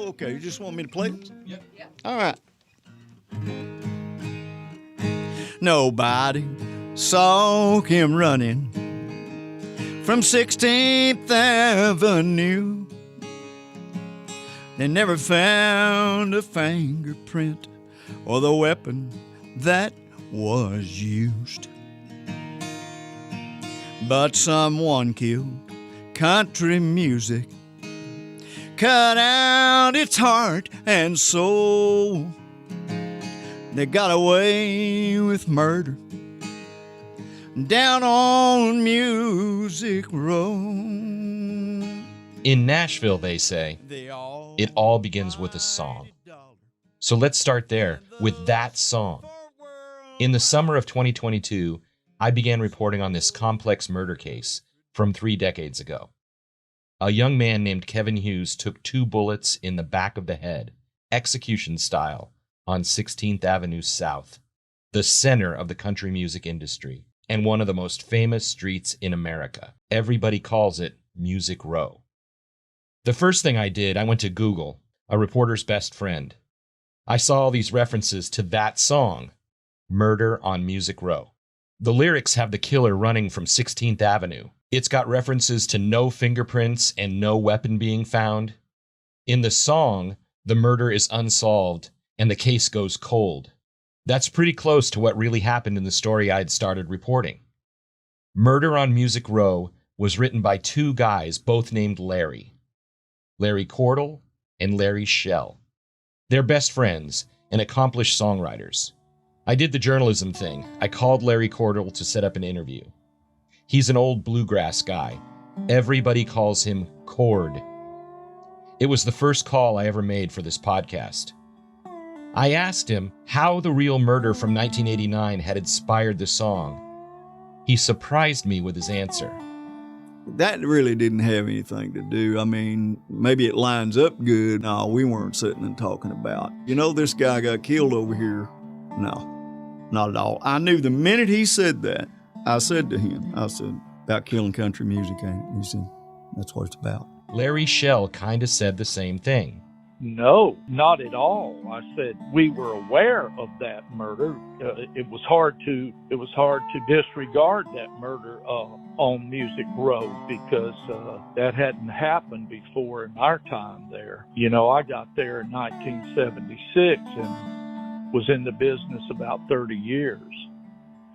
Oh, okay. You just want me to play it? Yep. All right. Nobody saw him running from 16th Avenue. They never found a fingerprint or the weapon that was used. But someone killed country music, cut out its heart and soul. They got away with murder down on Music Row. In Nashville, they say, it all begins with a song. So let's start there with that song. In the summer of 2022, I began reporting on this complex murder case from 3 decades ago. A young man named Kevin Hughes took 2 bullets in the back of the head, execution style, on 16th Avenue South, the center of the country music industry, and one of the most famous streets in America. Everybody calls it Music Row. The first thing I did, I went to Google, a reporter's best friend. I saw all these references to that song, Murder on Music Row. The lyrics have the killer running from 16th Avenue. It's got references to no fingerprints and no weapon being found. In the song, the murder is unsolved and the case goes cold. That's pretty close to what really happened in the story I'd started reporting. Murder on Music Row was written by 2 guys, both named Larry. Larry Cordell and Larry Schell. They're best friends and accomplished songwriters. I did the journalism thing. I called Larry Cordell to set up an interview. He's an old bluegrass guy. Everybody calls him Cord. It was the first call I ever made for this podcast. I asked him how the real murder from 1989 had inspired the song. He surprised me with his answer. That really didn't have anything to do. I mean, maybe it lines up good. No, we weren't sitting and talking about, this guy got killed over here. No, not at all. I knew the minute he said that, I said to him, about killing country music, ain't it? He said, that's what it's about. Larry Schell kind of said the same thing. No, not at all. I said we were aware of that murder. It was hard to disregard that murder on Music Row because that hadn't happened before in our time there. I got there in 1976 and was in the business about 30 years.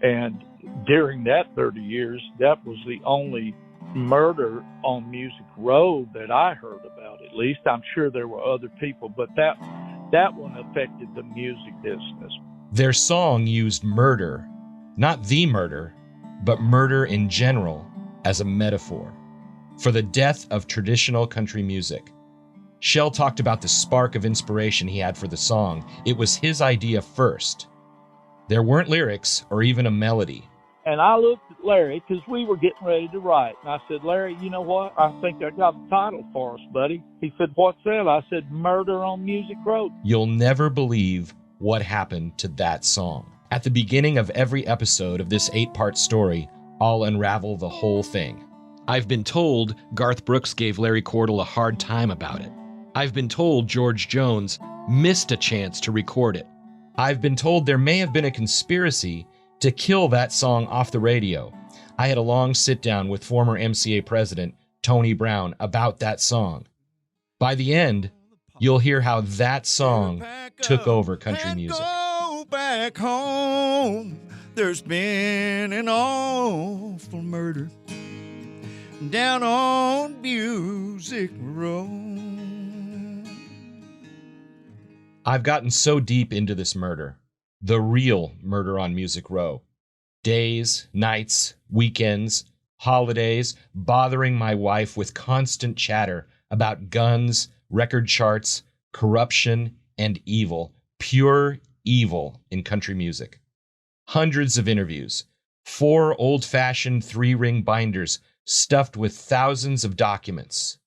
And during that 30 years, that was the only murder on Music Row that I heard about. At least I'm sure there were other people, but that one affected the music business. Their song used murder, not the murder, but murder in general, as a metaphor for the death of traditional country music. Schell talked about the spark of inspiration he had for the song. It was his idea first. There weren't lyrics or even a melody. And I looked at Larry because we were getting ready to write. And I said, Larry, you know what? I think I got a title for us, buddy. He said, what's that? I said, Murder on Music Row. You'll never believe what happened to that song. At the beginning of every episode of this 8-part story, I'll unravel the whole thing. I've been told Garth Brooks gave Larry Cordell a hard time about it. I've been told George Jones missed a chance to record it. I've been told there may have been a conspiracy to kill that song off the radio. I had a long sit-down with former MCA president Tony Brown about that song. By the end, you'll hear how that song took over country music. Go back home. There's been an awful murder down on Music Row. I've gotten so deep into this murder, the real murder on Music Row. Days, nights, weekends, holidays, bothering my wife with constant chatter about guns, record charts, corruption, and evil. Pure evil in country music. Hundreds of interviews, 4 old-fashioned 3-ring binders stuffed with thousands of documents.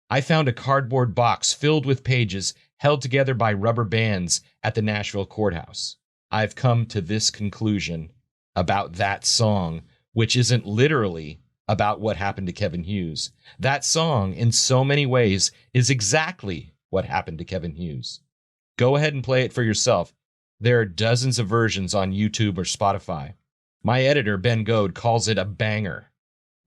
I found a cardboard box filled with pages held together by rubber bands at the Nashville courthouse. I've come to this conclusion about that song, which isn't literally about what happened to Kevin Hughes. That song, in so many ways, is exactly what happened to Kevin Hughes. Go ahead and play it for yourself. There are dozens of versions on YouTube or Spotify. My editor, Ben Goad, calls it a banger.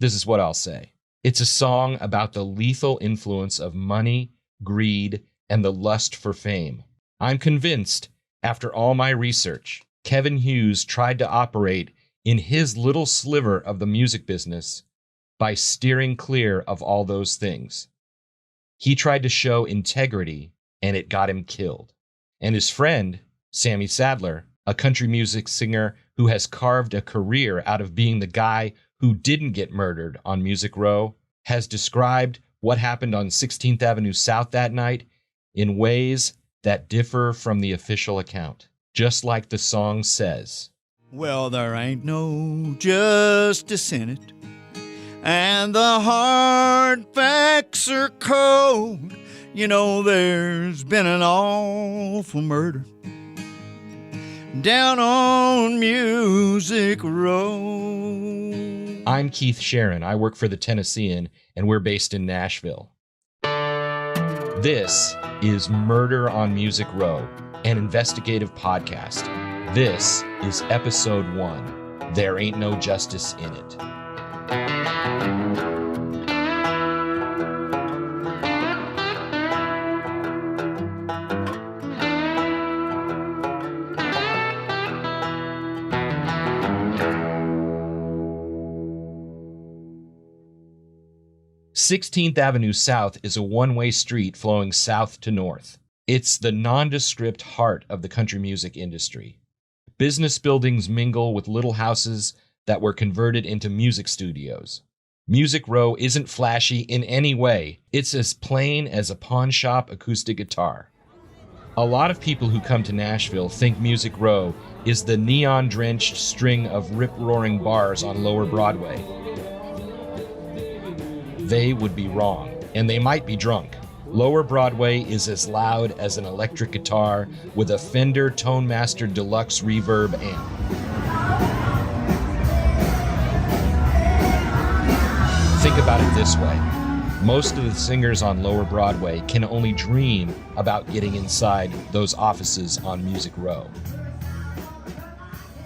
This is what I'll say. It's a song about the lethal influence of money, greed, and the lust for fame. I'm convinced, after all my research, Kevin Hughes tried to operate in his little sliver of the music business by steering clear of all those things. He tried to show integrity, and it got him killed. And his friend, Sammy Sadler, a country music singer who has carved a career out of being the guy who didn't get murdered on Music Row, has described what happened on 16th Avenue South that night in ways that differ from the official account. Just like the song says. Well, there ain't no justice in it, and the hard facts are cold. You know, there's been an awful murder down on Music Row. I'm Keith Sharon. I work for the Tennessean, and we're based in Nashville. This is Murder on Music Row, an investigative podcast. This is episode 1. There Ain't No Justice in It. 16th Avenue South is a one-way street flowing south to north. It's the nondescript heart of the country music industry. Business buildings mingle with little houses that were converted into music studios. Music Row isn't flashy in any way. It's as plain as a pawn shop acoustic guitar. A lot of people who come to Nashville think Music Row is the neon-drenched string of rip-roaring bars on Lower Broadway. They would be wrong, and they might be drunk. Lower Broadway is as loud as an electric guitar with a Fender Tone Master Deluxe reverb amp. Think about it this way. Most of the singers on Lower Broadway can only dream about getting inside those offices on Music Row.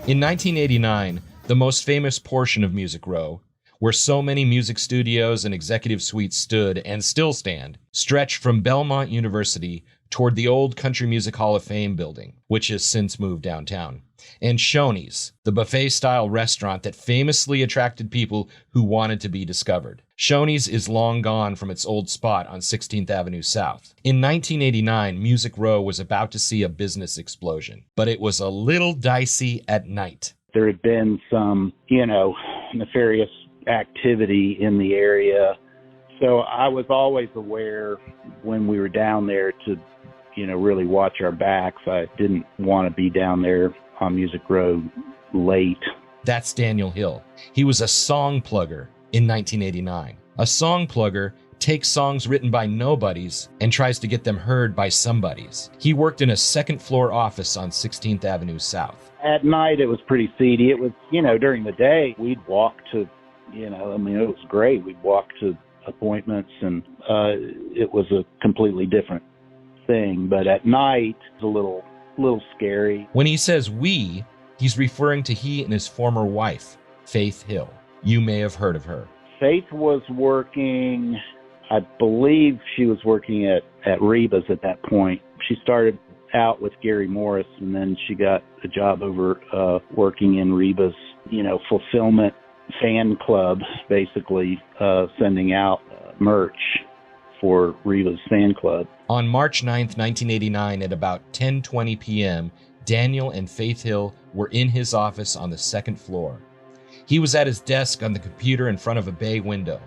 In 1989, the most famous portion of Music Row, where so many music studios and executive suites stood and still stand, stretched from Belmont University toward the old Country Music Hall of Fame building, which has since moved downtown, and Shoney's, the buffet-style restaurant that famously attracted people who wanted to be discovered. Shoney's is long gone from its old spot on 16th Avenue South. In 1989, Music Row was about to see a business explosion, but it was a little dicey at night. There had been some, nefarious activity in the area. So I was always aware when we were down there to, really watch our backs. I didn't want to be down there on Music Row late. That's Daniel Hill. He was a song plugger in 1989. A song plugger takes songs written by nobodies and tries to get them heard by somebodies. He worked in a second-floor office on 16th Avenue South. At night, it was pretty seedy. It was, during the day, we'd walk to it was great. We'd walk to appointments, and it was a completely different thing. But at night, it's a little scary. When he says we, he's referring to he and his former wife, Faith Hill. You may have heard of her. Faith was working, I believe she was working at Reba's at that point. She started out with Gary Morris, and then she got a job over working in Reba's, fulfillment fan club, basically sending out merch for Reba's fan club. On March 9th, 1989, at about 10:20 p.m., Daniel and Faith Hill were in his office on the second floor. He was at his desk on the computer in front of a bay window.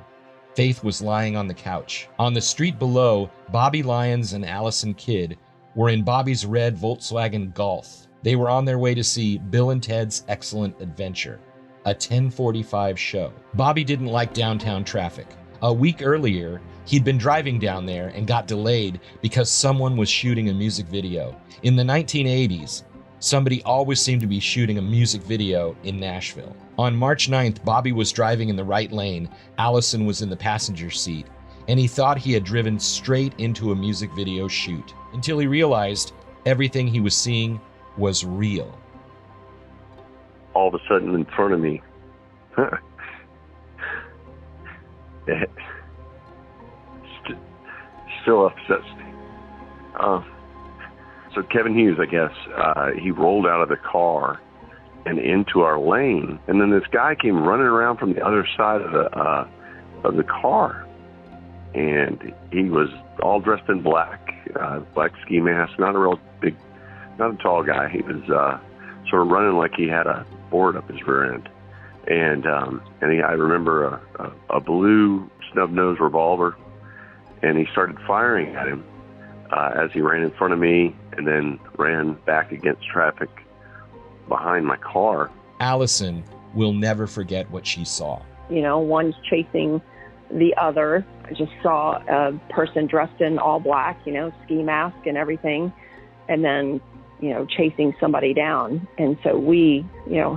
Faith was lying on the couch. On the street below, Bobby Lyons and Allison Kidd were in Bobby's red Volkswagen Golf. They were on their way to see Bill and Ted's Excellent Adventure, a 10:45 show. Bobby didn't like downtown traffic. A week earlier, he'd been driving down there and got delayed because someone was shooting a music video. In the 1980s, somebody always seemed to be shooting a music video in Nashville. On March 9th, Bobby was driving in the right lane, Allison was in the passenger seat, and he thought he had driven straight into a music video shoot until he realized everything he was seeing was real. All of a sudden in front of me, it still upsets me. So Kevin Hughes, I guess, he rolled out of the car and into our lane, and then this guy came running around from the other side of the car, and he was all dressed in black, black ski mask, not a tall guy. He was sort of running like he had a board up his rear end, and I remember a blue snub-nosed revolver, and he started firing at him as he ran in front of me and then ran back against traffic behind my car. Allison will never forget what she saw. One's chasing the other. I just saw a person dressed in all black, ski mask and everything, and then, chasing somebody down. And so we,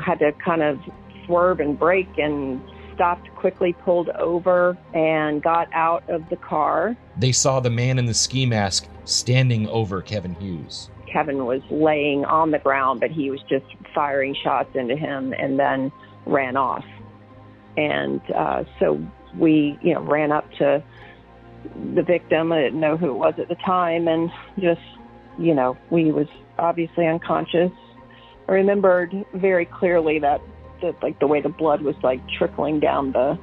had to kind of swerve and brake and stopped quickly, pulled over, and got out of the car. They saw the man in the ski mask standing over Kevin Hughes. Kevin was laying on the ground, but he was just firing shots into him and then ran off. And so we, ran up to the victim. I didn't know who it was at the time, and just, we was obviously unconscious. I remembered very clearly that the way the blood was trickling down the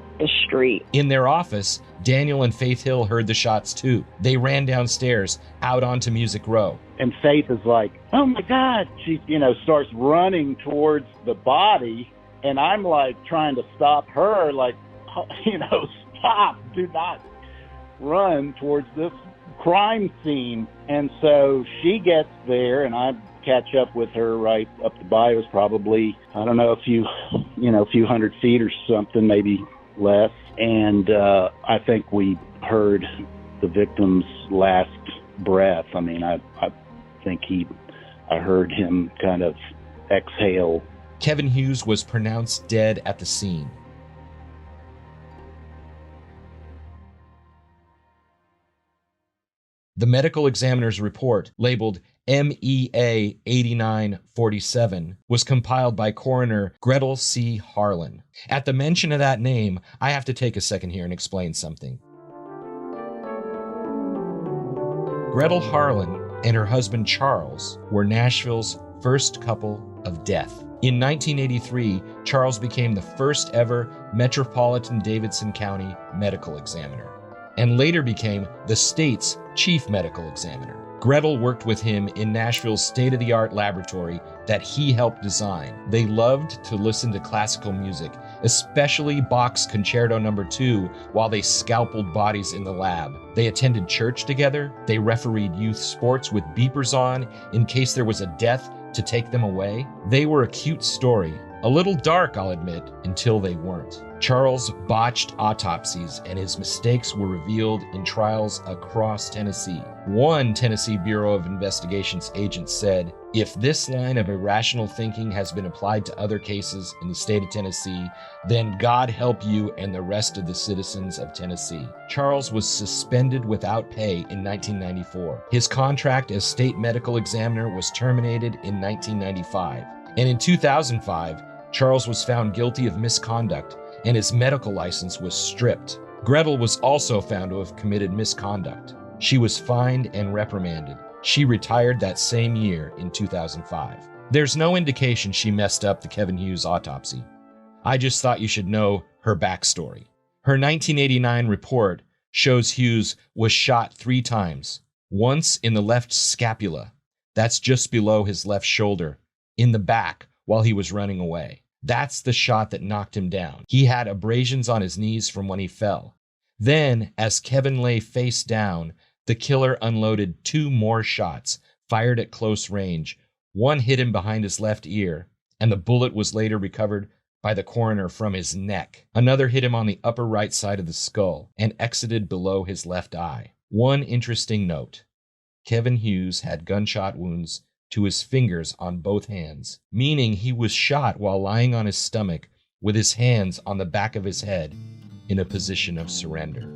street. In their office, Daniel and Faith Hill heard the shots too. They ran downstairs out onto Music Row. And Faith is like, oh my God. She, starts running towards the body, and I'm trying to stop her, stop, do not run towards this crime scene. And so she gets there, and I catch up with her right up the bayou. It was probably, I don't know, a few hundred feet or something, maybe less. And I think we heard the victim's last breath. I mean, I think I heard him kind of exhale. Kevin Hughes was pronounced dead at the scene. The medical examiner's report, labeled MEA 8947, was compiled by coroner Gretel C. Harlan. At the mention of that name, I have to take a second here and explain something. Gretel Harlan and her husband Charles were Nashville's first couple of death. In 1983, Charles became the first ever Metropolitan Davidson County medical examiner, and later became the state's chief medical examiner. Gretel worked with him in Nashville's state-of-the-art laboratory that he helped design. They loved to listen to classical music, especially Bach's Concerto No. 2, while they scalpeled bodies in the lab. They attended church together. They refereed youth sports with beepers on in case there was a death to take them away. They were a cute story. A little dark, I'll admit, until they weren't. Charles botched autopsies, and his mistakes were revealed in trials across Tennessee. One Tennessee Bureau of Investigation's agent said, "If this line of irrational thinking has been applied to other cases in the state of Tennessee, then God help you and the rest of the citizens of Tennessee." Charles was suspended without pay in 1994. His contract as state medical examiner was terminated in 1995. And in 2005, Charles was found guilty of misconduct, and his medical license was stripped. Gretel was also found to have committed misconduct. She was fined and reprimanded. She retired that same year in 2005. There's no indication she messed up the Kevin Hughes autopsy. I just thought you should know her backstory. Her 1989 report shows Hughes was shot 3 times. Once in the left scapula, that's just below his left shoulder, in the back while he was running away. That's the shot that knocked him down. He had abrasions on his knees from when he fell. Then, as Kevin lay face down, the killer unloaded 2 more shots, fired at close range. One hit him behind his left ear, and the bullet was later recovered by the coroner from his neck. Another hit him on the upper right side of the skull and exited below his left eye. One interesting note: Kevin Hughes had gunshot wounds to his fingers on both hands, meaning he was shot while lying on his stomach with his hands on the back of his head in a position of surrender.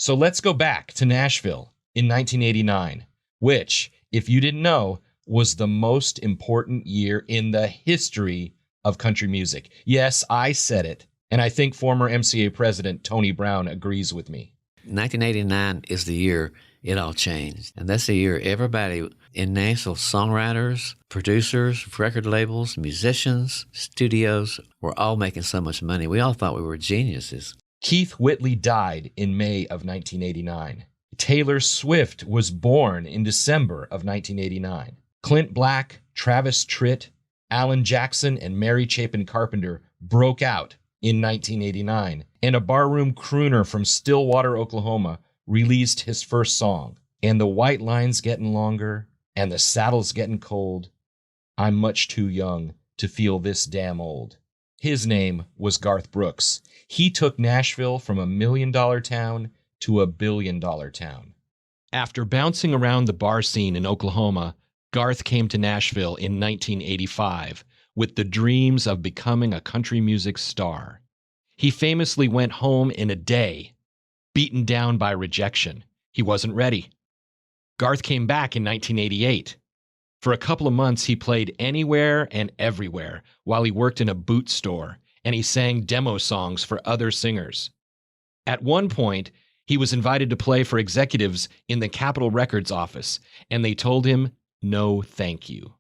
So let's go back to Nashville in 1989, which, if you didn't know, was the most important year in the history of country music. Yes, I said it, and I think former MCA president Tony Brown agrees with me. 1989 is the year it all changed. And that's the year everybody in Nashville, songwriters, producers, record labels, musicians, studios, were all making so much money. We all thought we were geniuses. Keith Whitley died in May of 1989. Taylor Swift was born in December of 1989. Clint Black, Travis Tritt, Alan Jackson, and Mary Chapin Carpenter broke out in 1989, and a barroom crooner from Stillwater, Oklahoma, released his first song. And the white line's getting longer, and the saddle's getting cold. I'm much too young to feel this damn old. His name was Garth Brooks. He took Nashville from $1 million town to $1 billion town. After bouncing around the bar scene in Oklahoma, Garth came to Nashville in 1985 with the dreams of becoming a country music star. He famously went home in a day, beaten down by rejection. He wasn't ready. Garth came back in 1988. For a couple of months, he played anywhere and everywhere while he worked in a boot store, and he sang demo songs for other singers. At one point, he was invited to play for executives in the Capitol Records office, and they told him, no thank you.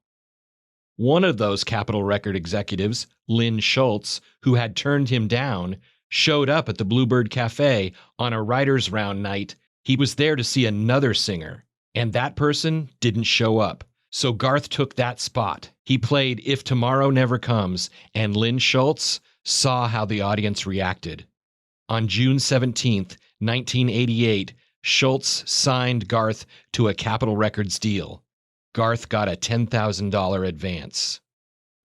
One of those Capitol Record executives, Lynn Schultz, who had turned him down, showed up at the Bluebird Cafe on a writer's round night. He was there to see another singer, and that person didn't show up. So Garth took that spot. He played If Tomorrow Never Comes, and Lynn Schultz saw how the audience reacted. On June 17th, 1988, Schultz signed Garth to a Capitol Records deal. Garth got a $10,000 advance.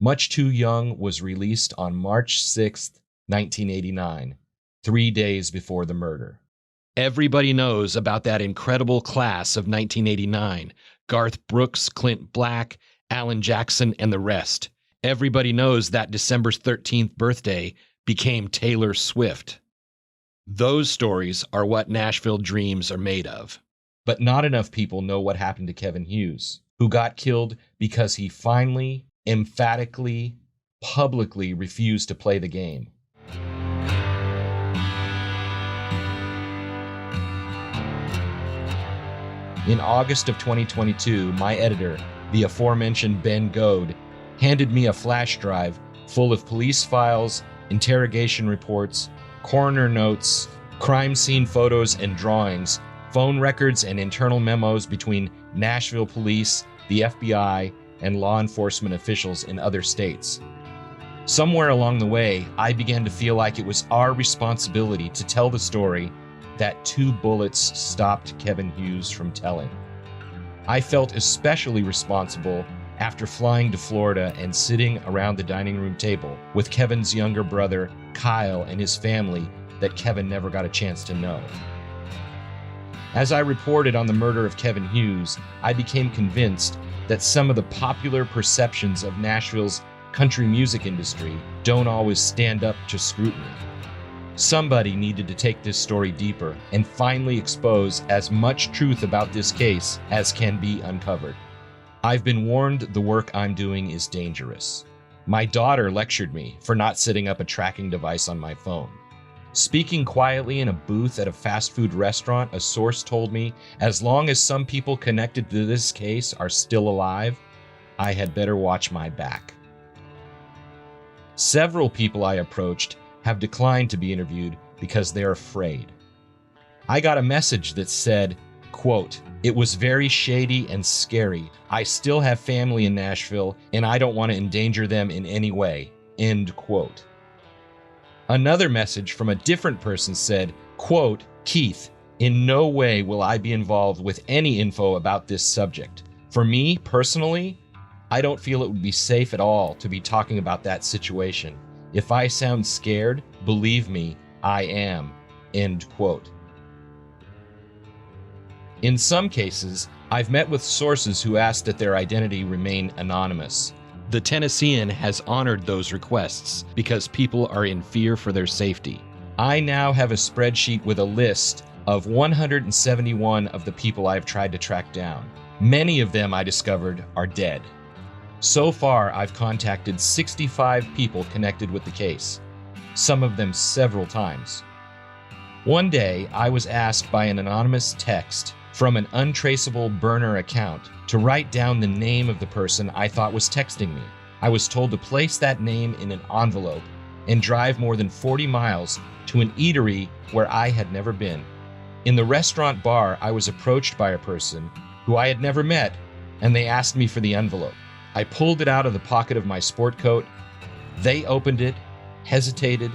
Much Too Young was released on March 6th, 1989, 3 days before the murder. Everybody knows about that incredible class of 1989. Garth Brooks, Clint Black, Alan Jackson, and the rest. Everybody knows that December 13th birthday became Taylor Swift. Those stories are what Nashville dreams are made of. But not enough people know what happened to Kevin Hughes, who got killed because he finally, emphatically, publicly refused to play the game. In August of 2022, my editor, the aforementioned Ben Goad, handed me a flash drive full of police files, interrogation reports, coroner notes, crime scene photos and drawings, phone records and internal memos between Nashville police, the FBI, and law enforcement officials in other states. Somewhere along the way, I began to feel like it was our responsibility to tell the story that 2 bullets stopped Kevin Hughes from telling. I felt especially responsible after flying to Florida and sitting around the dining room table with Kevin's younger brother, Kyle, and his family that Kevin never got a chance to know. As I reported on the murder of Kevin Hughes, I became convinced that some of the popular perceptions of Nashville's country music industry don't always stand up to scrutiny. Somebody needed to take this story deeper and finally expose as much truth about this case as can be uncovered. I've been warned the work I'm doing is dangerous. My daughter lectured me for not setting up a tracking device on my phone. Speaking quietly in a booth at a fast food restaurant, a source told me as long as some people connected to this case are still alive, I had better watch my back. Several people I approached have declined to be interviewed because they're afraid. I got a message that said, quote, "It was very shady and scary. I still have family in Nashville and I don't want to endanger them in any way," end quote. Another message from a different person said, quote, "Keith, in no way will I be involved with any info about this subject. For me, personally, I don't feel it would be safe at all to be talking about that situation. If I sound scared, believe me, I am," end quote. In some cases, I've met with sources who asked that their identity remain anonymous. The Tennessean has honored those requests because people are in fear for their safety. I now have a spreadsheet with a list of 171 of the people I've tried to track down. Many of them, I discovered, are dead. So far, I've contacted 65 people connected with the case, some of them several times. One day, I was asked by an anonymous text from an untraceable burner account to write down the name of the person I thought was texting me. I was told to place that name in an envelope and drive more than 40 miles to an eatery where I had never been. In the restaurant bar, I was approached by a person who I had never met, and they asked me for the envelope. I pulled it out of the pocket of my sport coat. They opened it, hesitated,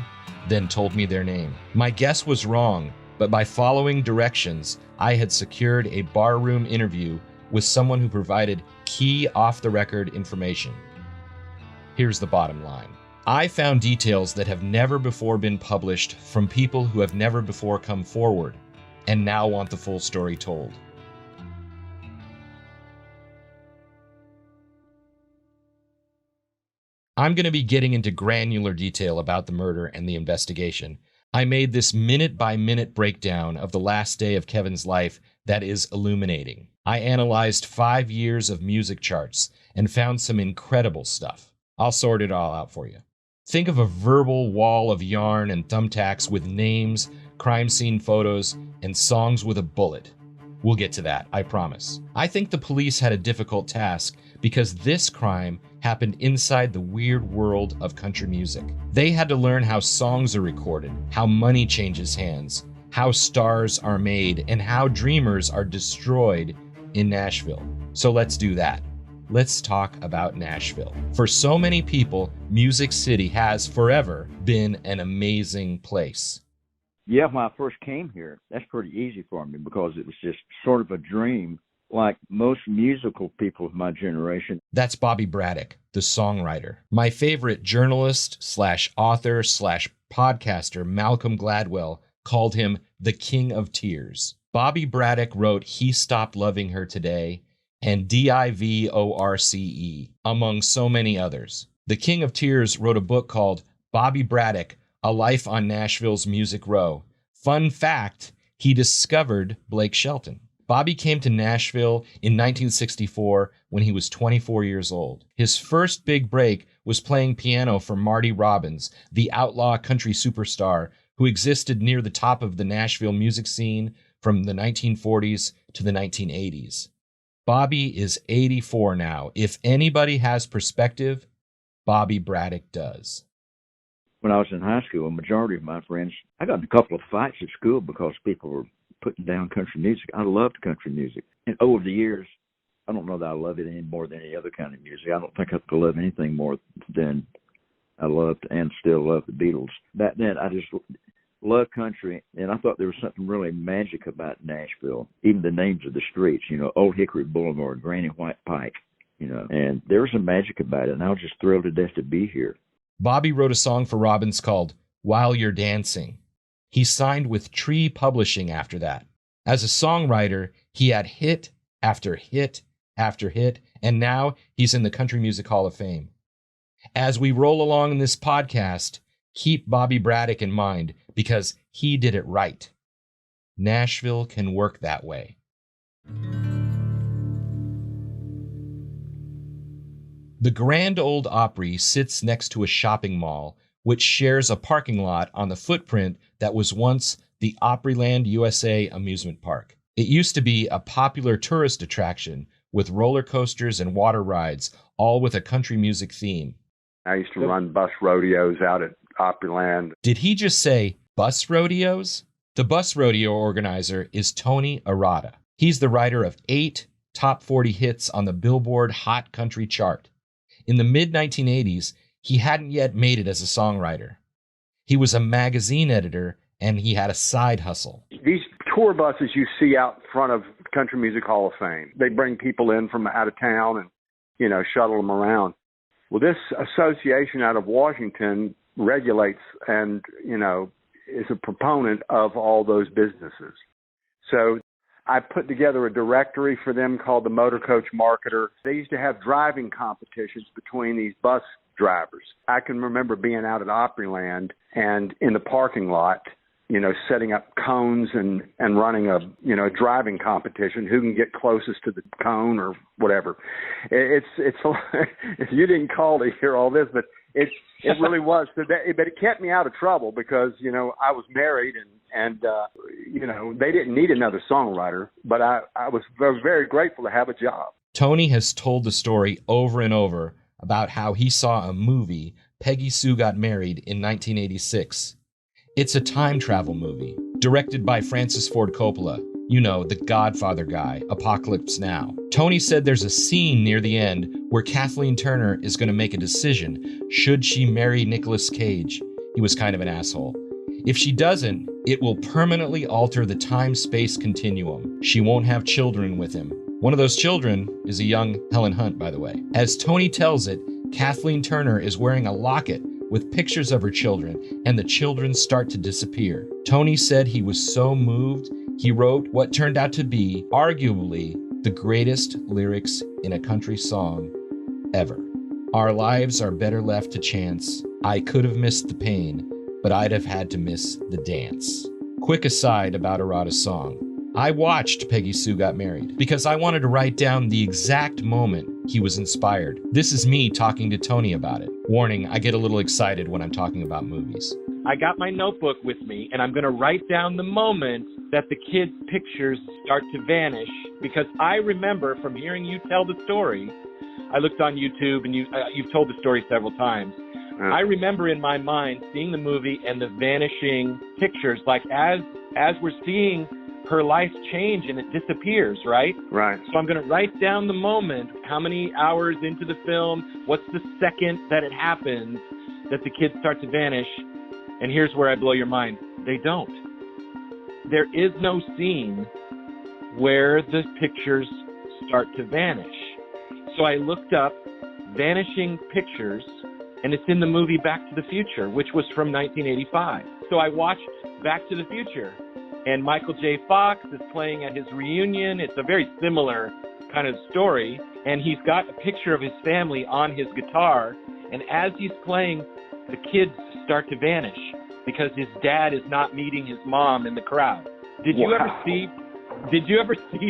then told me their name. My guess was wrong, but by following directions, I had secured a barroom interview with someone who provided key off-the-record information. Here's the bottom line. I found details that have never before been published from people who have never before come forward and now want the full story told. I'm going to be getting into granular detail about the murder and the investigation. I made this minute-by-minute breakdown of the last day of Kevin's life that is illuminating. I analyzed 5 years of music charts and found some incredible stuff. I'll sort it all out for you. Think of a verbal wall of yarn and thumbtacks with names, crime scene photos, and songs with a bullet. We'll get to that, I promise. I think the police had a difficult task because this crime happened inside the weird world of country music. They had to learn how songs are recorded, how money changes hands, how stars are made, and how dreamers are destroyed in Nashville. So let's do that. Let's talk about Nashville. For so many people, Music City has forever been an amazing place. Yeah, when I first came here, that's pretty easy for me because it was just sort of a dream, like most musical people of my generation. That's Bobby Braddock, the songwriter. My favorite journalist/author/podcaster, Malcolm Gladwell, called him the King of Tears. Bobby Braddock wrote He Stopped Loving Her Today and Divorce, among so many others. The King of Tears wrote a book called Bobby Braddock, A Life on Nashville's Music Row. Fun fact, he discovered Blake Shelton. Bobby came to Nashville in 1964 when he was 24 years old. His first big break was playing piano for Marty Robbins, the outlaw country superstar who existed near the top of the Nashville music scene from the 1940s to the 1980s. Bobby is 84 now. If anybody has perspective, Bobby Braddock does. When I was in high school, a majority of my friends, I got in a couple of fights at school because people were putting down country music. I loved country music. And over the years, I don't know that I love it any more than any other kind of music. I don't think I could love anything more than I loved and still love the Beatles. Back then, I just loved country, and I thought there was something really magic about Nashville. Even the names of the streets, Old Hickory Boulevard, Granny White Pike, and there was some magic about it, and I was just thrilled to death to be here. Bobby wrote a song for Robbins called While You're Dancing. He signed with Tree Publishing after that. As a songwriter, he had hit after hit after hit, and now he's in the Country Music Hall of Fame. As we roll along in this podcast, keep Bobby Braddock in mind because he did it right. Nashville can work that way. The Grand Ole Opry sits next to a shopping mall, which shares a parking lot on the footprint that was once the Opryland USA amusement park. It used to be a popular tourist attraction with roller coasters and water rides, all with a country music theme. I used to run bus rodeos out at Opryland. Did he just say bus rodeos? The bus rodeo organizer is Tony Arata. He's the writer of 8 top 40 hits on the Billboard Hot Country chart. In the mid-1980s, he hadn't yet made it as a songwriter. He was a magazine editor, and he had a side hustle. These tour buses you see out front of Country Music Hall of Fame, they bring people in from out of town and, shuttle them around. Well, this association out of Washington regulates and, is a proponent of all those businesses. So I put together a directory for them called the Motor Coach Marketer. They used to have driving competitions between these bus drivers. I can remember being out at Opryland and in the parking lot setting up cones and running a driving competition, who can get closest to the cone or whatever. It's you didn't call to hear all this, but it really was. But it kept me out of trouble because I was married and they didn't need another songwriter, but I was very grateful to have a job. Tony has told the story over and over about how he saw a movie, Peggy Sue Got Married, in 1986. It's a time travel movie, directed by Francis Ford Coppola, the Godfather guy, Apocalypse Now. Tony said there's a scene near the end where Kathleen Turner is going to make a decision. Should she marry Nicolas Cage? He was kind of an asshole. If she doesn't, it will permanently alter the time-space continuum. She won't have children with him. One of those children is a young Helen Hunt, by the way. As Tony tells it, Kathleen Turner is wearing a locket with pictures of her children, and the children start to disappear. Tony said he was so moved, he wrote what turned out to be, arguably, the greatest lyrics in a country song ever. Our lives are better left to chance. I could have missed the pain, but I'd have had to miss the dance. Quick aside about Arata's song. I watched Peggy Sue Got Married because I wanted to write down the exact moment he was inspired. This is me talking to Tony about it. Warning, I get a little excited when I'm talking about movies. I got my notebook with me, and I'm going to write down the moment that the kids' pictures start to vanish, because I remember from hearing you tell the story, I looked on YouTube, and you've told the story several times. I remember in my mind seeing the movie and the vanishing pictures, like as we're seeing her life change and it disappears, right? Right. So I'm going to write down the moment, how many hours into the film, what's the second that it happens, that the kids start to vanish, and here's where I blow your mind. They don't. There is no scene where the pictures start to vanish. So I looked up vanishing pictures, and it's in the movie Back to the Future, which was from 1985. So I watched Back to the Future, and Michael J. Fox is playing at his reunion. It's a very similar kind of story, and he's got a picture of his family on his guitar, and as he's playing, the kids start to vanish because his dad is not meeting his mom in the crowd. Did you ever see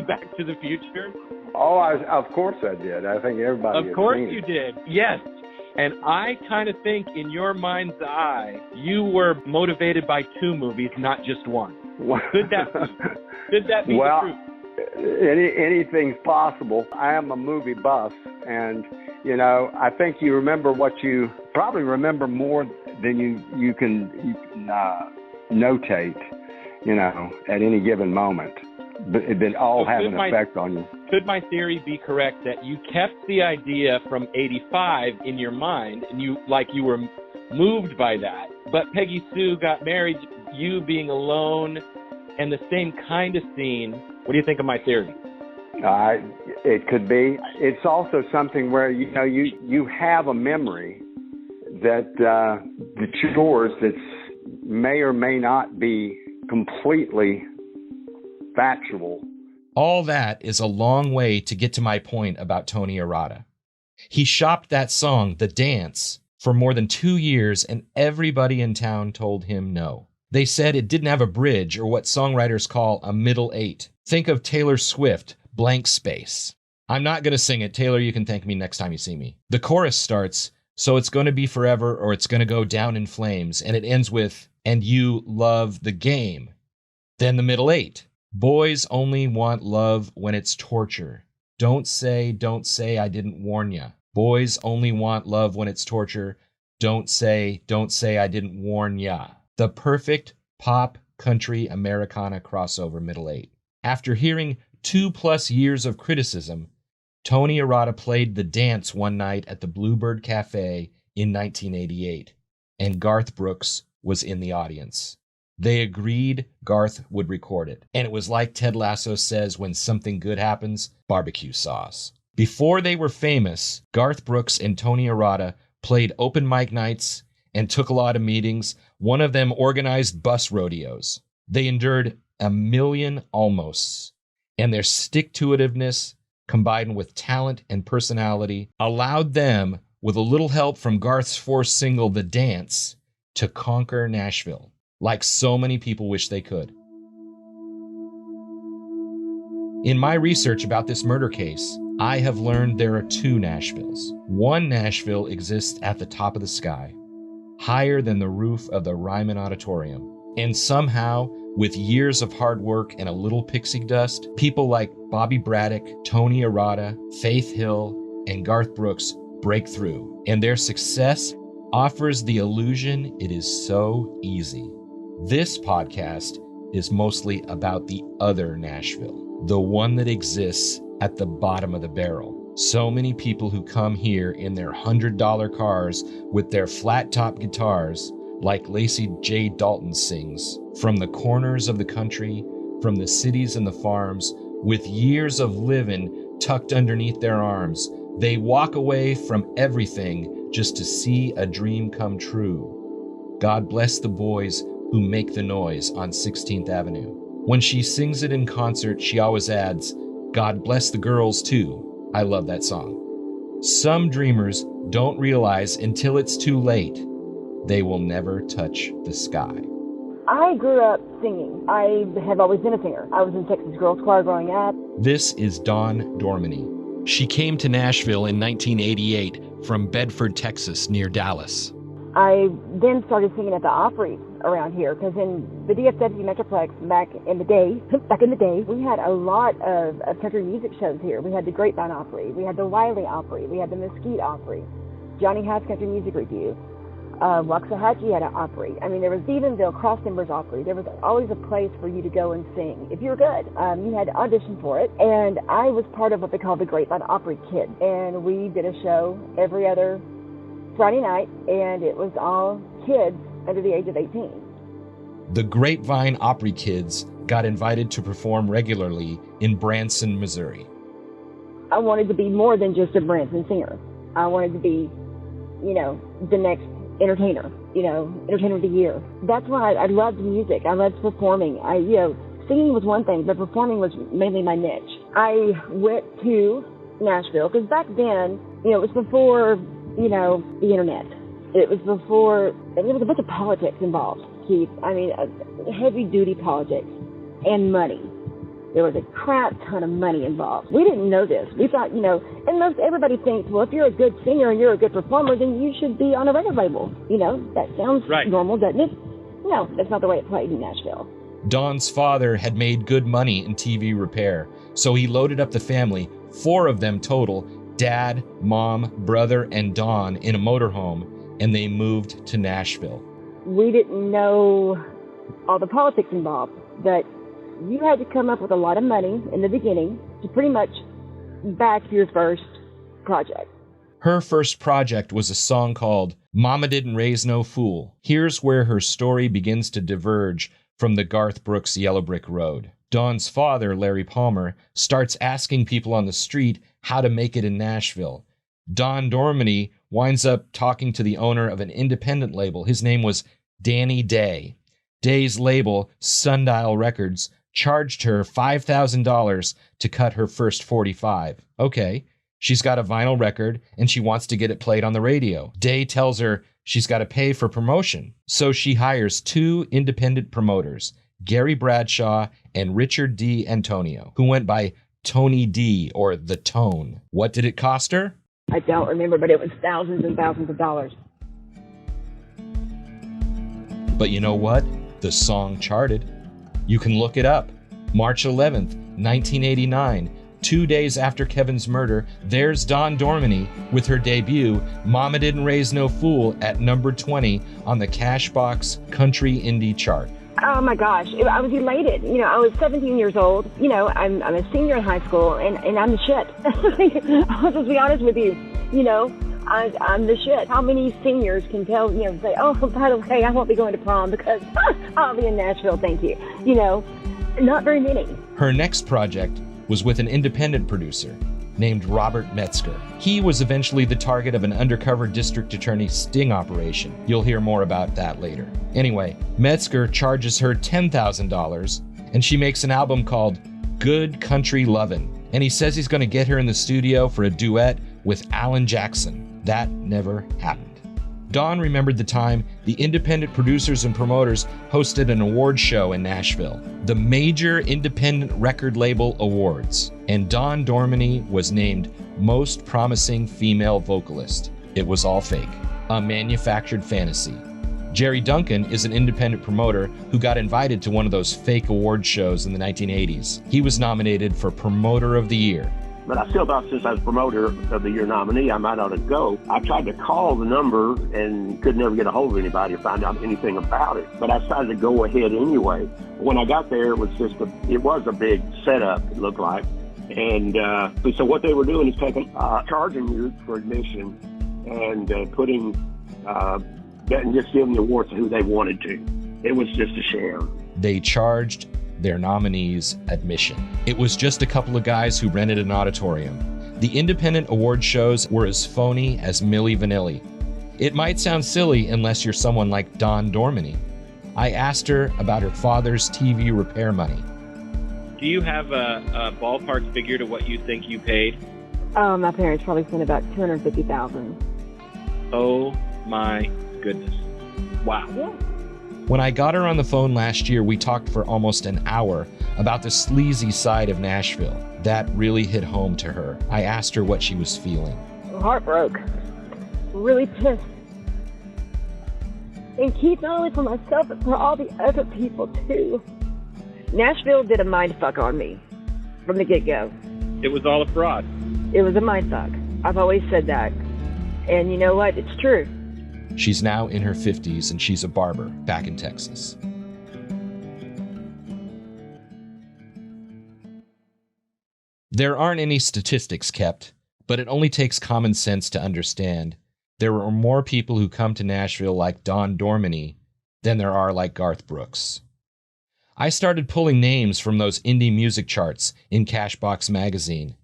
Back to the Future? Oh, of course I did. I think everybody. Of course you did. Yes. And I kind of think in your mind's eye, you were motivated by two movies, not just one. Could that be well, the truth? Anything's possible. I am a movie buff, and I think you remember what you probably remember more than you can notate. At any given moment, but it all has an effect on you. Could my theory be correct that you kept the idea from '85 in your mind, and you were moved by that, but Peggy Sue Got Married, you being alone, and the same kind of scene? What do you think of my theory? It could be. It's also something where you have a memory that's yours, that's may or may not be completely factual. All that is a long way to get to my point about Tony Arata. He shopped that song, The Dance, for more than 2 years, and everybody in town told him no. They said it didn't have a bridge, or what songwriters call a middle eight. Think of Taylor Swift, Blank Space. I'm not going to sing it. Taylor, you can thank me next time you see me. The chorus starts, so it's going to be forever or it's going to go down in flames, and it ends with, and you love the game. Then the middle eight. Boys only want love when it's torture. Don't say I didn't warn ya. Boys only want love when it's torture. Don't say I didn't warn ya. The perfect pop, country, Americana crossover middle eight. After hearing 2+ years of criticism, Tony Arata played The Dance one night at the Bluebird Cafe in 1988, and Garth Brooks was in the audience. They agreed Garth would record it. And it was like Ted Lasso says, when something good happens, barbecue sauce. Before they were famous, Garth Brooks and Tony Arata played open mic nights and took a lot of meetings. One of them organized bus rodeos. They endured 1 million almosts. And their stick-to-itiveness, combined with talent and personality, allowed them, with a little help from Garth's fourth single, The Dance, to conquer Nashville. like so many people wish they could. In my research about this murder case, I have learned there are two Nashvilles. One Nashville exists at the top of the sky, higher than the roof of the Ryman Auditorium. And somehow, with years of hard work and a little pixie dust, people like Bobby Braddock, Tony Arata, Faith Hill, and Garth Brooks break through. And their success offers the illusion it is so easy. This podcast is mostly about the other Nashville, the one that exists at the bottom of the barrel. So many people who come here in their $100 cars with their flat-top guitars, like Lacey J. Dalton sings, from the corners of the country, from the cities and the farms, with years of living tucked underneath their arms. They walk away from everything just to see a dream come true. God bless the boys who make the noise on 16th Avenue. When she sings it in concert, she always adds, God bless the girls too. I love that song. Some dreamers don't realize until it's too late, they will never touch the sky. I grew up singing. I have always been a singer. I was in Texas Girls Choir growing up. This is Dawn Dorminey. She came to Nashville in 1988 from Bedford, Texas, near Dallas. I then started singing at the Opry around here because in the DFW Metroplex back in the day, we had a lot of country music shows here. We had the Grapevine Opry, we had the Wiley Opry, we had the Mesquite Opry, Johnny Hass Country Music Review, Waxahachie had an Opry. I mean, there was Stephenville Cross Timbers Opry. There was always a place for you to go and sing. If you were good, you had to audition for it. And I was part of what they call the Grapevine Opry Kids. And we did a show every other Friday night, and it was all kids under the age of 18. The Grapevine Opry Kids got invited to perform regularly in Branson, Missouri. I wanted to be more than just a Branson singer. I wanted to be, the next entertainer, entertainer of the year. That's why I loved music. I loved performing. Singing was one thing, but performing was mainly my niche. I went to Nashville because back then, it was before, the internet. It was before, there was a bunch of politics involved, Keith. I mean, heavy-duty politics and money. There was a crap ton of money involved. We didn't know this. We thought, and everybody thinks, well, if you're a good singer and you're a good performer, then you should be on a record label. That sounds normal, doesn't it? No, that's not the way it played in Nashville. Dawn's father had made good money in TV repair, so he loaded up the family, 4 of them total, Dad, Mom, brother, and Dawn, in a motorhome, and they moved to Nashville. We didn't know all the politics involved, but you had to come up with a lot of money in the beginning to pretty much back your first project. Her first project was a song called Mama Didn't Raise No Fool. Here's where her story begins to diverge from the Garth Brooks Yellow Brick Road. Dawn's father, Larry Palmer, starts asking people on the street how to make it in Nashville. Dawn Dorminey winds up talking to the owner of an independent label. His name was Danny Day. Day's label, Sundial Records, charged her $5,000 to cut her first 45. Okay, she's got a vinyl record and she wants to get it played on the radio. Day tells her she's got to pay for promotion. So she hires 2 independent promoters, Gary Bradshaw and Richard D. Antonio, who went by Tony D, or The Tone. What did it cost her? I don't remember, but it was thousands and thousands of dollars. But you know what? The song charted. You can look it up. March 11th, 1989, 2 days after Kevin's murder, there's Dawn Dorminey with her debut, Mama Didn't Raise No Fool, at number 20 on the Cashbox Country Indie chart. Oh my gosh, I was elated. I was 17 years old. I'm a senior in high school, and I'm the shit. I'll just be honest with you. I'm the shit. How many seniors can tell, say, oh, by the way, I won't be going to prom because I'll be in Nashville, thank you. Not very many. Her next project was with an independent producer named Robert Metzger. He was eventually the target of an undercover district attorney sting operation. You'll hear more about that later. Anyway, Metzger charges her $10,000, and she makes an album called Good Country Lovin', and he says he's going to get her in the studio for a duet with Alan Jackson. That never happened. Don remembered the time the independent producers and promoters hosted an award show in Nashville, the Major Independent Record Label Awards, and Dawn Dormany was named Most Promising Female Vocalist. It was all fake, a manufactured fantasy. Jerry Duncan is an independent promoter who got invited to one of those fake award shows in the 1980s. He was nominated for Promoter of the Year. But I still thought since I was Promoter of the Year nominee, I might ought to go. I tried to call the number and could never get a hold of anybody or find out anything about it. But I decided to go ahead anyway. When I got there, it was a big setup, it looked like. And so what they were doing is charging you for admission and and just giving the awards to who they wanted to. It was just a sham. They charged their nominees admission. It was just a couple of guys who rented an auditorium. The independent award shows were as phony as Milli Vanilli. It might sound silly unless you're someone like Dawn Dormany. I asked her about her father's TV repair money. Do you have a ballpark figure to what you think you paid? Oh, my parents probably spent about $250,000. Oh my goodness. Wow. Yeah. When I got her on the phone last year, we talked for almost an hour about the sleazy side of Nashville. That really hit home to her. I asked her what she was feeling. Heartbroke. Really pissed. And Keith, not only for myself, but for all the other people, too. Nashville did a mindfuck on me from the get-go. It was all a fraud. It was a mindfuck. I've always said that. And you know what? It's true. She's now in her 50s and she's a barber back in Texas. There aren't any statistics kept, but it only takes common sense to understand there are more people who come to Nashville like Dawn Dormany than there are like Garth Brooks. I started pulling names from those indie music charts in Cashbox magazine.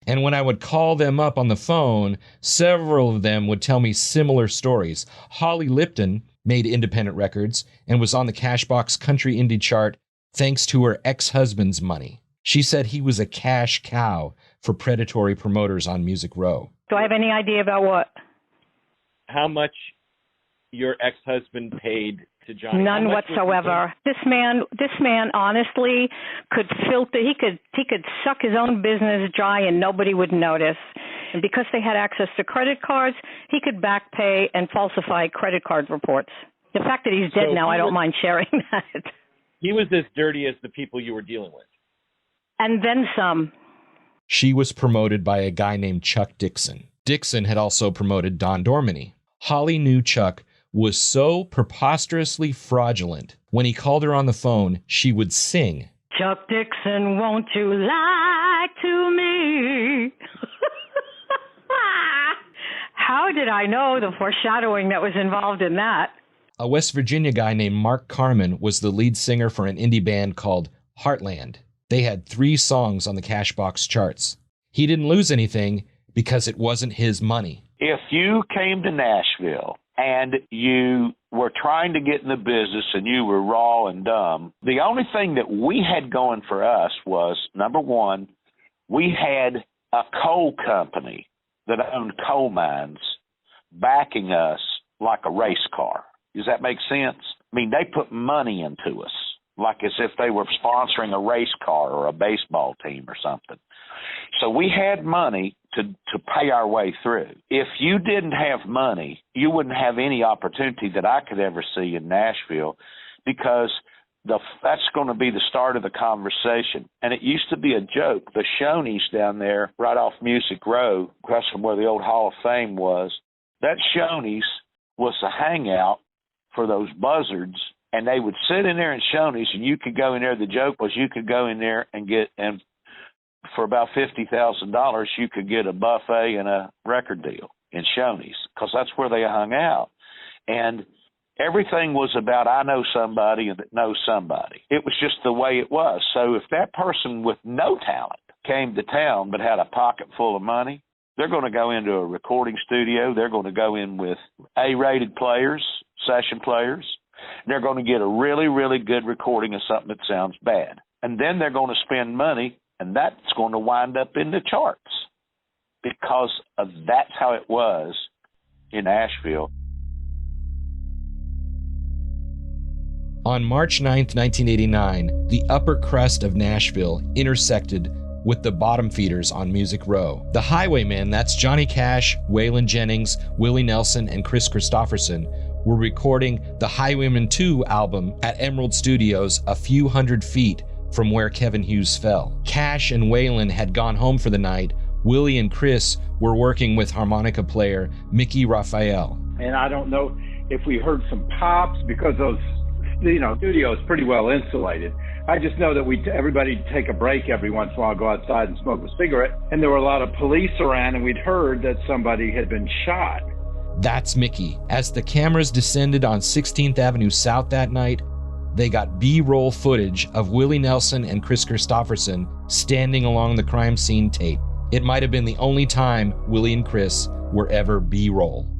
And when I would call them up on the phone, several of them would tell me similar stories. Holly Lipton made independent records and was on the Cashbox Country Indie chart thanks to her ex-husband's money. She said he was a cash cow for predatory promoters on Music Row. Do I have any idea about what? How much your ex-husband paid to Johnny? None whatsoever. This man honestly could filter. He could suck his own business dry and nobody would notice. And because they had access to credit cards, he could back pay and falsify credit card reports. The fact that he's dead now, I don't mind sharing that. He was as dirty as the people you were dealing with. And then some. She was promoted by a guy named Chuck Dixon. Dixon had also promoted Dawn Dormany. Holly knew Chuck was so preposterously fraudulent. When he called her on the phone, she would sing, "Chuck Dixon, won't you lie to me?" How did I know the foreshadowing that was involved in that? A West Virginia guy named Mark Carman was the lead singer for an indie band called Heartland. They had 3 songs on the Cashbox charts. He didn't lose anything because it wasn't his money. If you came to Nashville and you were trying to get in the business and you were raw and dumb, the only thing that we had going for us was, number one, we had a coal company that owned coal mines backing us like a race car. Does that make sense? I mean, they put money into us, like as if they were sponsoring a race car or a baseball team or something. So we had money to pay our way through. If you didn't have money, you wouldn't have any opportunity that I could ever see in Nashville, because that's going to be the start of the conversation. And it used to be a joke. The Shoney's down there right off Music Row, across from where the old Hall of Fame was, that Shoney's was a hangout for those buzzards, and they would sit in there in Shoney's, and you could go in there. The joke was you could go in there and for about $50,000, you could get a buffet and a record deal in Shoney's, because that's where they hung out. And everything was about, I know somebody that knows somebody. It was just the way it was. So if that person with no talent came to town but had a pocket full of money, they're going to go into a recording studio. They're going to go in with A-rated players, session players. They're going to get a really, really good recording of something that sounds bad. And then they're going to spend money, and that's going to wind up in the charts, because that's how it was in Nashville. On March 9th, 1989, the upper crust of Nashville intersected with the bottom feeders on Music Row. The Highwaymen, that's Johnny Cash, Waylon Jennings, Willie Nelson, and Chris Christopherson, were recording the Highwaymen 2 album at Emerald Studios a few hundred feet from where Kevin Hughes fell. Cash and Waylon had gone home for the night. Willie and Chris were working with harmonica player Mickey Raphael. And I don't know if we heard some pops because those, studio is pretty well insulated. I just know that everybody'd take a break every once in a while, go outside and smoke a cigarette. And there were a lot of police around, and we'd heard that somebody had been shot. That's Mickey. As the cameras descended on 16th Avenue South that night, they got B-roll footage of Willie Nelson and Chris Christopherson standing along the crime scene tape. It might have been the only time Willie and Chris were ever B-roll.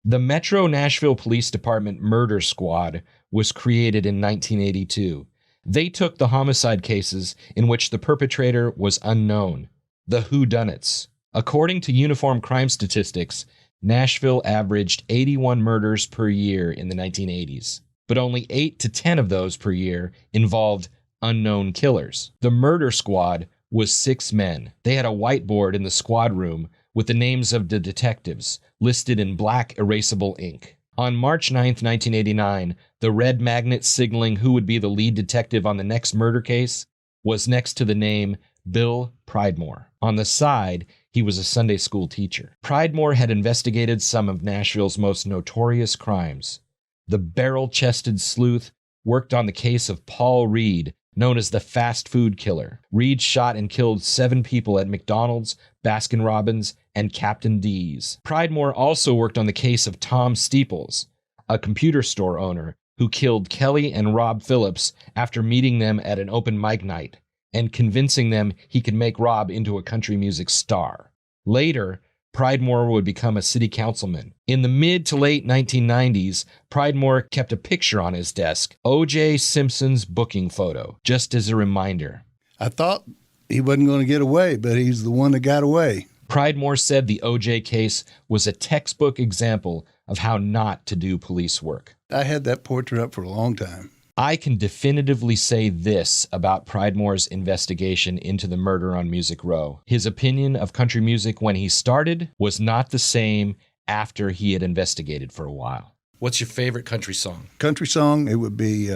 The Metro Nashville Police Department Murder Squad was created in 1982. They took the homicide cases in which the perpetrator was unknown, the whodunits. According to Uniform Crime Statistics, Nashville averaged 81 murders per year in the 1980s, but only 8 to 10 of those per year involved unknown killers. The Murder Squad was 6 men. They had a whiteboard in the squad room with the names of the detectives listed in black erasable ink. On March 9th, 1989, the red magnet signaling who would be the lead detective on the next murder case was next to the name Bill Pridemore. On the side, he was a Sunday school teacher. Pridemore had investigated some of Nashville's most notorious crimes. The barrel-chested sleuth worked on the case of Paul Reed, known as the fast food killer. Reed shot and killed 7 people at McDonald's, Baskin-Robbins, and Captain D's. Pridemore also worked on the case of Tom Steeples, a computer store owner who killed Kelly and Rob Phillips after meeting them at an open mic night and convincing them he could make Rob into a country music star. Later, Pridemore would become a city councilman. In the mid to late 1990s, Pridemore kept a picture on his desk, O.J. Simpson's booking photo, just as a reminder. I thought he wasn't going to get away, but he's the one that got away. Pridemore said the O.J. case was a textbook example of how not to do police work. I had that portrait up for a long time. I can definitively say this about Pridemore's investigation into the murder on Music Row. His opinion of country music when he started was not the same after he had investigated for a while. What's your favorite country song? Country song, it would be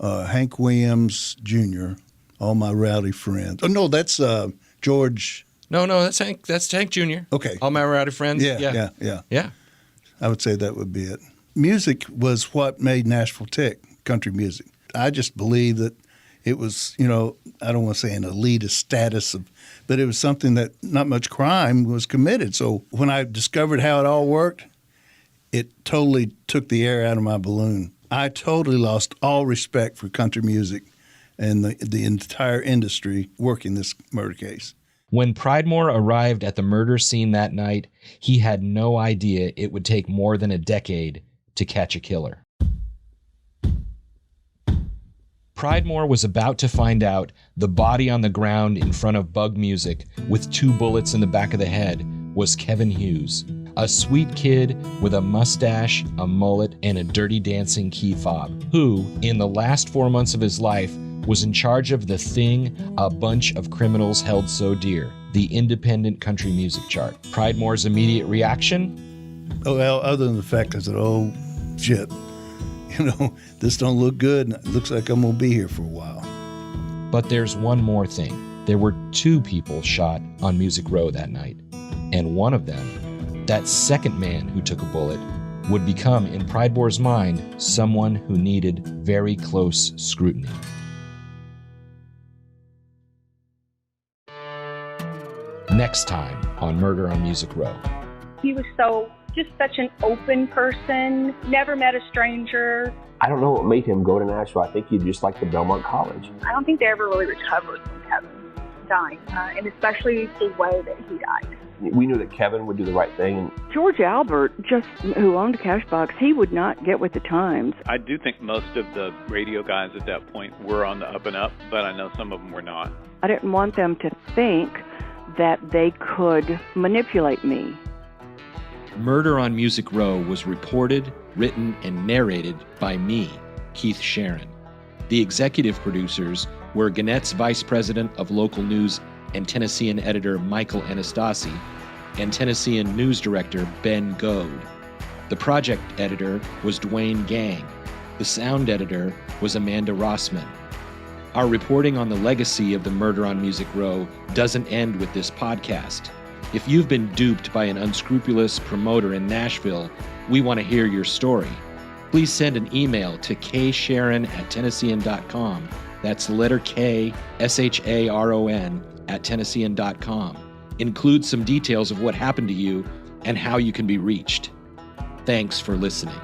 Hank Williams Jr., All My Rowdy Friends. Oh, no, that's George. No, that's Hank. That's Hank Jr. Okay. All My Rowdy Friends? Yeah. I would say that would be it. Music was what made Nashville tick. Country music. I just believe that it was, I don't want to say an elitist status, but it was something that not much crime was committed. So when I discovered how it all worked, it totally took the air out of my balloon. I totally lost all respect for country music and the entire industry working this murder case. When Pridemore arrived at the murder scene that night, he had no idea it would take more than a decade to catch a killer. Pridemore was about to find out the body on the ground in front of Bug Music with 2 bullets in the back of the head was Kevin Hughes, a sweet kid with a mustache, a mullet, and a dirty dancing key fob, who, in the last 4 months of his life, was in charge of the thing a bunch of criminals held so dear, the independent country music chart. Pridemore's immediate reaction? Oh, well, other than the fact I said, oh, shit. This don't look good, and it looks like I'm going to be here for a while. But there's one more thing. There were 2 people shot on Music Row that night, and one of them, that second man who took a bullet, would become, in Pridemore's mind, someone who needed very close scrutiny. Next time on Murder on Music Row. He was just such an open person, never met a stranger. I don't know what made him go to Nashville. I think he just liked the Belmont College. I don't think they ever really recovered from Kevin dying, and especially the way that he died. We knew that Kevin would do the right thing. George Albert, who owned a cash box, he would not get with the times. I do think most of the radio guys at that point were on the up and up, but I know some of them were not. I didn't want them to think that they could manipulate me. Murder on Music Row was reported, written, and narrated by me, Keith Sharon. The executive producers were Gannett's Vice President of Local News and Tennessean editor Michael Anastasi, and Tennessean News Director Ben Goad. The project editor was Dwayne Gang. The sound editor was Amanda Rossman. Our reporting on the legacy of the Murder on Music Row doesn't end with this podcast. If you've been duped by an unscrupulous promoter in Nashville, we want to hear your story. Please send an email to ksharon@tennessean.com. That's the letter K, SHARON @tennessean.com. Include some details of what happened to you and how you can be reached. Thanks for listening.